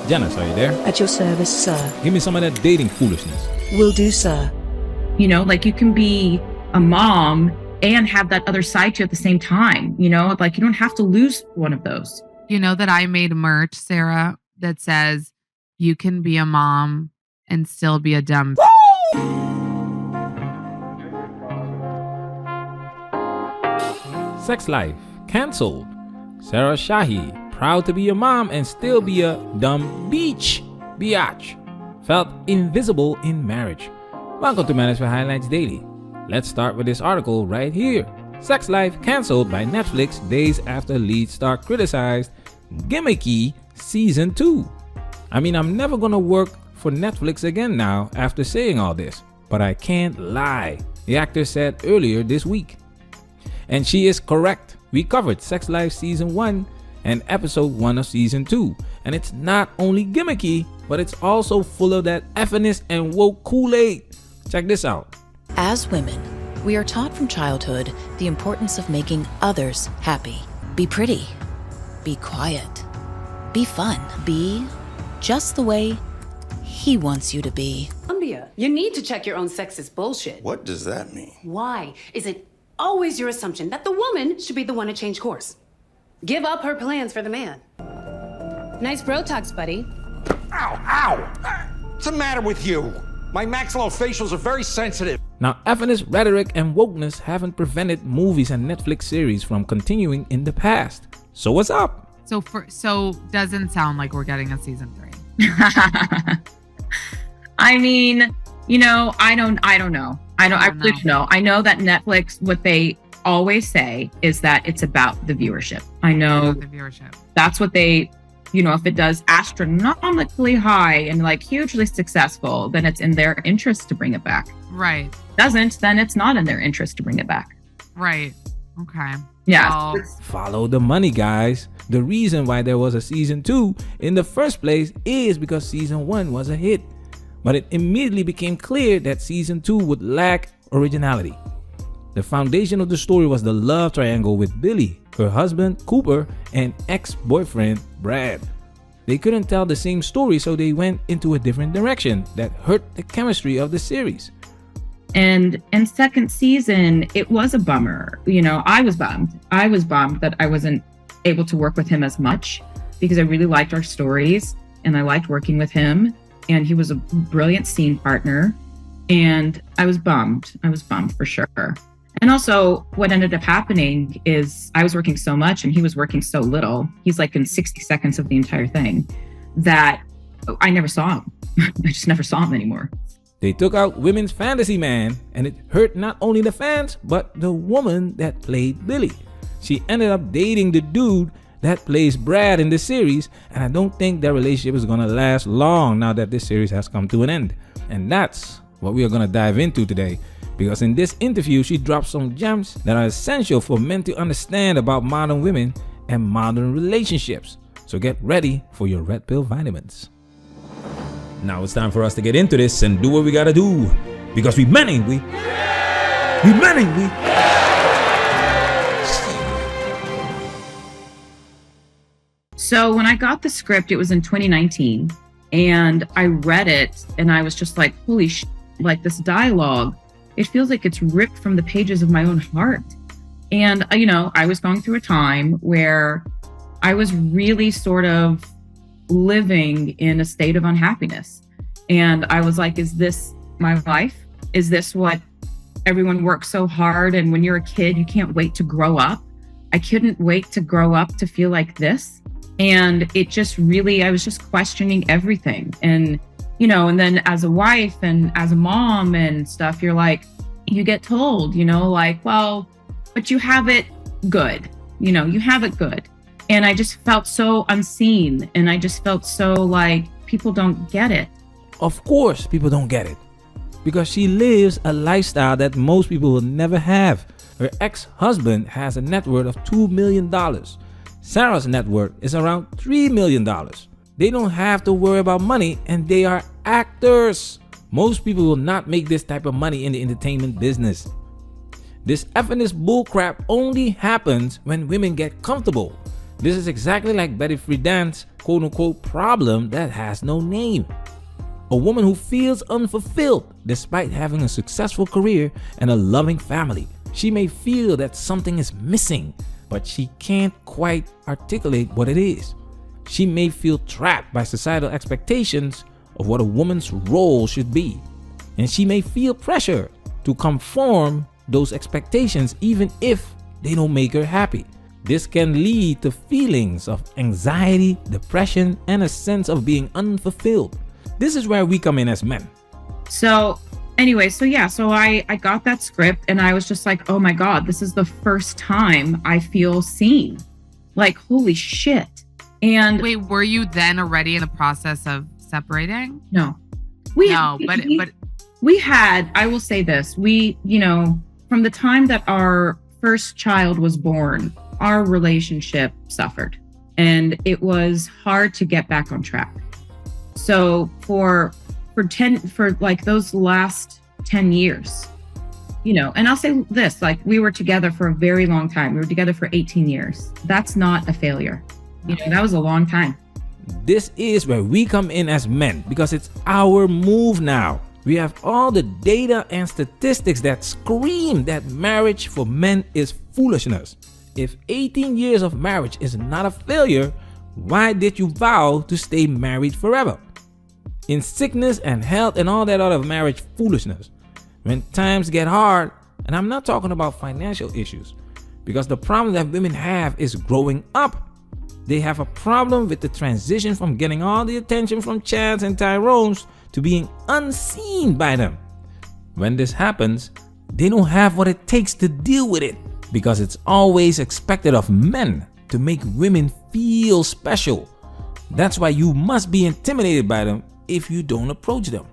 Janice, are you there? At your service, sir. Give me some of that dating foolishness. Will do, sir. You know, like you can be a mom and have that other side to you at the same time. You know, like you don't have to lose one of those. You know that I made merch, Sarah, that says you can be a mom and still be a dumb. Sex life cancelled. Sarah Shahi, proud to be a mom and still be a dumb biatch, felt invisible in marriage. Welcome to Management Highlights Daily. Let's start with this article right here. Sex life cancelled by Netflix days after lead star criticized Gimmicky Season 2. I mean, I'm never gonna work for Netflix again now after saying all this, but I can't lie, the actor said earlier this week. And she is correct. We covered Sex Life Season 1 and Episode 1 of Season 2. And it's not only gimmicky, but it's also full of that effiness and woke Kool-Aid. Check this out. As women, we are taught from childhood the importance of making others happy. Be pretty. Be quiet. Be fun. Be just the way he wants you to be. Columbia, you need to check your own sexist bullshit. What does that mean? Why is it always your assumption that the woman should be the one to change course? Give up her plans for the man. Nice Botox, buddy. Ow, ow! What's the matter with you? My maxillofacials are very sensitive. Now, effiness, rhetoric, and wokeness haven't prevented movies and Netflix series from continuing in the past. So what's up? So doesn't sound like we're getting a season 3. I mean, you know, I don't know. I really don't know. I know that Netflix, what they always say is that it's about the viewership. I know the viewership. That's what they, you know, if it does astronomically high and like hugely successful, then it's in their interest to bring it back. Right. Doesn't, then it's not in their interest to bring it back. Right. Okay. Yeah. Well, Follow the money, guys. The reason why there was a Season 2 in the first place is because Season 1 was a hit. But it immediately became clear that Season 2 would lack originality. The foundation of the story was the love triangle with Billy, her husband Cooper, and ex-boyfriend Brad. They couldn't tell the same story, so they went into a different direction that hurt the chemistry of the series. And in second season, it was a bummer. You know, I was bummed. I was bummed that I wasn't able to work with him as much because I really liked our stories and I liked working with him. And he was a brilliant scene partner. And I was bummed. I was bummed for sure. And also what ended up happening is I was working so much and he was working so little. He's like in 60 seconds of the entire thing that I never saw him. I just never saw him anymore. They took out women's fantasy man, and it hurt not only the fans, but the woman that played Billy. She ended up dating the dude that plays Brad in the series, and I don't think their relationship is gonna last long now that this series has come to an end. And that's what we are gonna dive into today, because in this interview, she drops some gems that are essential for men to understand about modern women and modern relationships. So get ready for your red pill vitamins. Now it's time for us to get into this and do what we gotta do, because we men. So when I got the script, it was in 2019 and I read it and I was just like, holy shit, like this dialogue, it feels like it's ripped from the pages of my own heart. And, you know, I was going through a time where I was really sort of living in a state of unhappiness. And I was like, is this my life? Is this what everyone works so hard? And when you're a kid, you can't wait to grow up. I couldn't wait to grow up to feel like this. And it just really, I was just questioning everything. And, you know, and then as a wife and as a mom and stuff, you're like, you get told, you know, like, well, but you have it good, you know, you have it good. And I just felt so unseen. And I just felt so like people don't get it. Of course, people don't get it, because she lives a lifestyle that most people will never have. Her ex-husband has a net worth of $2 million. Sarah's net worth is around $3 million. They don't have to worry about money, and they are actors. Most people will not make this type of money in the entertainment business. This effortless bullcrap only happens when women get comfortable. This is exactly like Betty Friedan's quote-unquote problem that has no name. A woman who feels unfulfilled despite having a successful career and a loving family. She may feel that something is missing, but she can't quite articulate what it is. She may feel trapped by societal expectations of what a woman's role should be. And she may feel pressure to conform those expectations even if they don't make her happy. This can lead to feelings of anxiety, depression, and a sense of being unfulfilled. This is where we come in as men. So anyway, so I got that script and I was just like, oh my God, this is the first time I feel seen. Like, holy shit. And Wait, were you then already in the process of separating? no, But we had, I will say this, we, from the time that our first child was born, our relationship suffered and it was hard to get back on track. So for like those last 10 years, and I'll say this, like we were together for a very long time. We were together for 18 years. That's not a failure. That was a long time. This is where we come in as men because it's our move now. We have all the data and statistics that scream that marriage for men is foolishness. If 18 years of marriage is not a failure, why did you vow to stay married forever? In sickness and health and all that other marriage foolishness, when times get hard, and I'm not talking about financial issues, because the problem that women have is growing up. They have a problem with the transition from getting all the attention from Chads and Tyrones to being unseen by them. When this happens, they don't have what it takes to deal with it because it's always expected of men to make women feel special. That's why you must be intimidated by them if you don't approach them.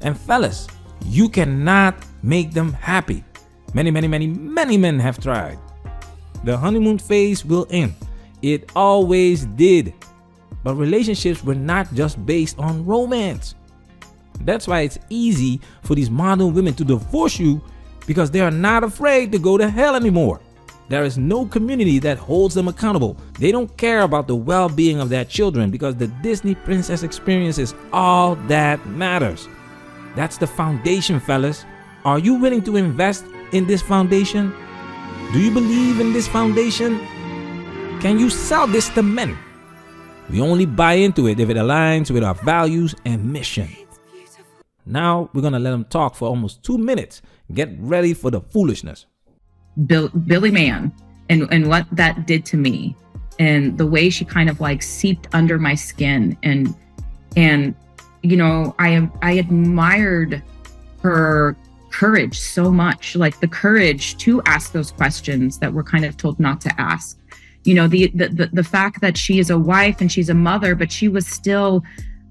And fellas, you cannot make them happy. Many men have tried. The honeymoon phase will end. It always did. But relationships were not just based on romance. That's why it's easy for these modern women to divorce you because they are not afraid to go to hell anymore. There is no community that holds them accountable. They don't care about the well-being of their children because the Disney princess experience is all that matters. That's the foundation, fellas. Are you willing to invest in this foundation? Do you believe in this foundation? Can you sell this to men? We only buy into it if it aligns with our values and mission. Now we're gonna let them talk for almost 2 minutes. Get ready for the foolishness. Billy Mann and what that did to me and the way she kind of like seeped under my skin and I admired her courage so much, like the courage to ask those questions that we're kind of told not to ask. The fact that she is a wife and she's a mother, but she was still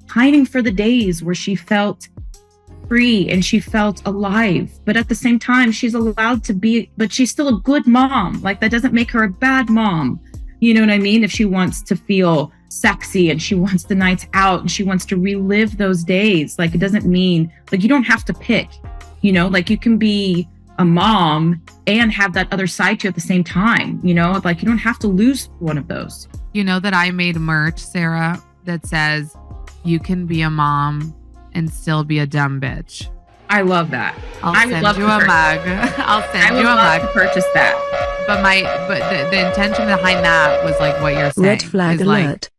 pining for the days where she felt free and she felt alive. But at the same time, she's allowed to be, but she's still a good mom. Like that doesn't make her a bad mom. You know what I mean? If she wants to feel sexy and she wants the nights out and she wants to relive those days, like it doesn't mean like you don't have to pick, like you can be a mom and have that other side to you at the same time, like you don't have to lose one of those. You know that I made merch, Sarah, that says you can be a mom and still be a dumb bitch. I love that. I'll send you a mug. I'll send you a mug to purchase that. But the intention behind that was like what you're saying. Red flag is alert. like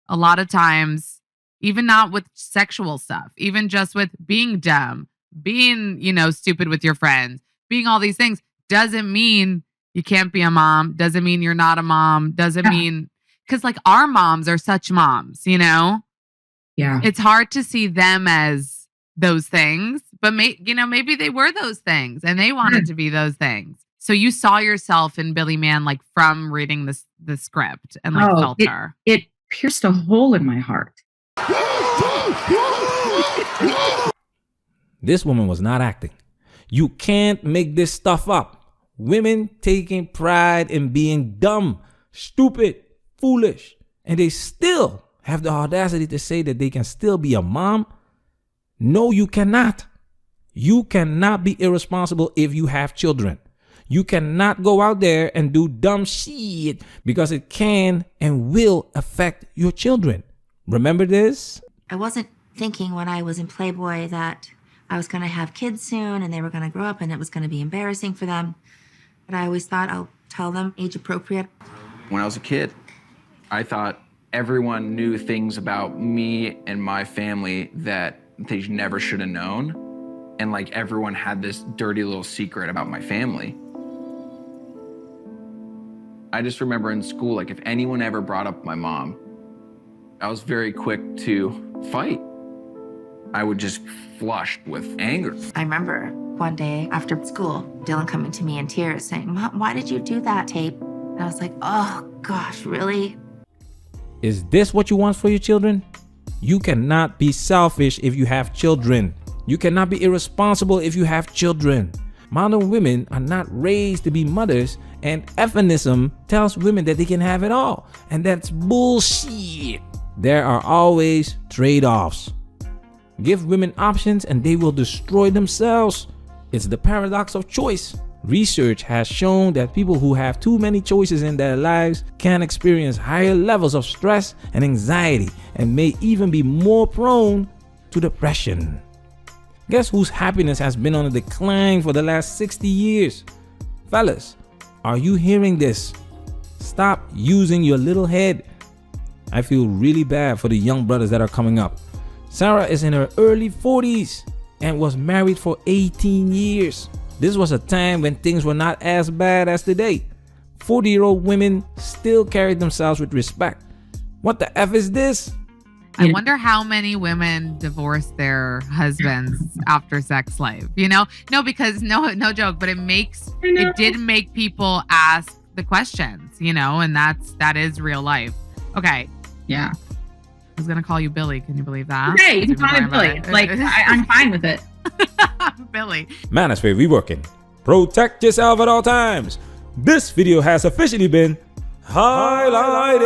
a lot of times, even not with sexual stuff, even just with being dumb, being, stupid with your friends, being all these things doesn't mean you can't be a mom. Doesn't mean you're not a mom. Doesn't mean, because like our moms are such moms, Yeah. It's hard to see them as those things, but maybe they were those things and they wanted to be those things. So you saw yourself in Billy Mann, like from reading the script and like felt her. It pierced a hole in my heart. This woman was not acting. You can't make this stuff up. Women taking pride in being dumb, stupid, foolish, and they still have the audacity to say that they can still be a mom. No, you cannot. You cannot be irresponsible if you have children. You cannot go out there and do dumb shit because it can and will affect your children. Remember this? I wasn't thinking when I was in Playboy that I was going to have kids soon and they were going to grow up and it was going to be embarrassing for them. But I always thought I'll tell them age appropriate. When I was a kid, I thought everyone knew things about me and my family that they never should have known. And like everyone had this dirty little secret about my family. I just remember in school, like if anyone ever brought up my mom, I was very quick to fight. I would just flush with anger. I remember one day after school, Dylan coming to me in tears saying, "Mom, why did you do that tape?" And I was like, oh gosh, really? Is this what you want for your children? You cannot be selfish if you have children. You cannot be irresponsible if you have children. Modern women are not raised to be mothers, and feminism tells women that they can have it all. And that's bullshit. There are always trade-offs. Give women options and they will destroy themselves. It's the paradox of choice. Research has shown that people who have too many choices in their lives can experience higher levels of stress and anxiety and may even be more prone to depression. Guess whose happiness has been on a decline for the last 60 years? Fellas, are you hearing this? Stop using your little head. I feel really bad for the young brothers that are coming up. Sarah is in her early 40s and was married for 18 years. This was a time when things were not as bad as today. 40-year-old women still carried themselves with respect. What the F is this? I wonder how many women divorce their husbands after sex life. You know, no, because no joke, but it did make people ask the questions, you know, and that is real life. Okay. Yeah. I was going to call you Billy. Can you believe that? Okay, you can call me Billy. Like, I'm fine with it. Billy. Manosphere reworking. Protect yourself at all times. This video has officially been highlighted.